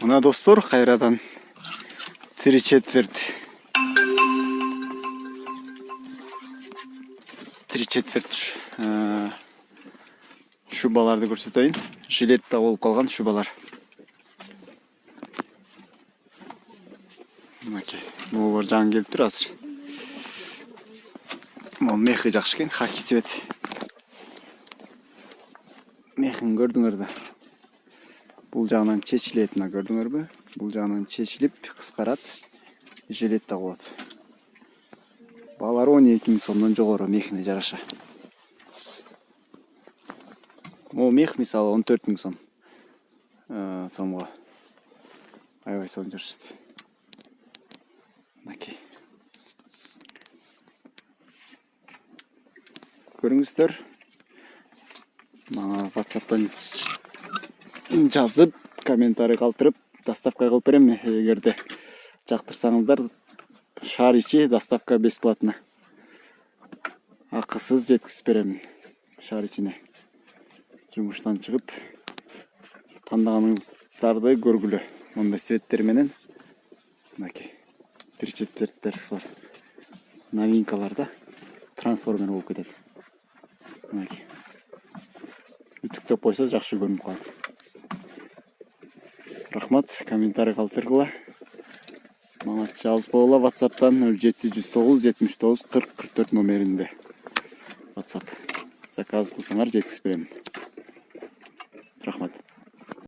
Мына достор, кайрадан 3/4 шубаларды көрсөтөйүн. Жилетте болуп калган шубалар. Мынакей, булар жаңы келип тур азыр. Могу мехи жакшы экен, хаки цвет. Мехин көрдүңөр да. Бул жагынан чечилетин көрдүңөрбү? Бул жагынан чечилип, кыскарат, жилетте болот. Баалары 12 000 сомдон жогору мехине жараша. Могу мех мисалы 14 000 сом. Сомго. Аябай сом жарышат. Мынакей. Көрүңүздөр. Мага WhatsApp'тан жазып, комментарий калтырып, доставка кылып берем. Эгерде жактырсаңыздар, шаар ичи доставка бесплатно. Акысыз жеткизип берем шаар ичине. Жумуштан чыгып, тандагыңыздарды көргүлө. Мындай светтер менен. Мынакей. 3/4 ушулар. Новинкаларда трансформер болуп кетет. Мынакей. Үтүктөп койсо жакшы көрүнүп калат. Рахмат, комментарий калтыргыла. Мага жазып койгула WhatsApp'тан 0709 79 40 44 номеринде. WhatsApp. Заказ кылсаңар жеткизип берем.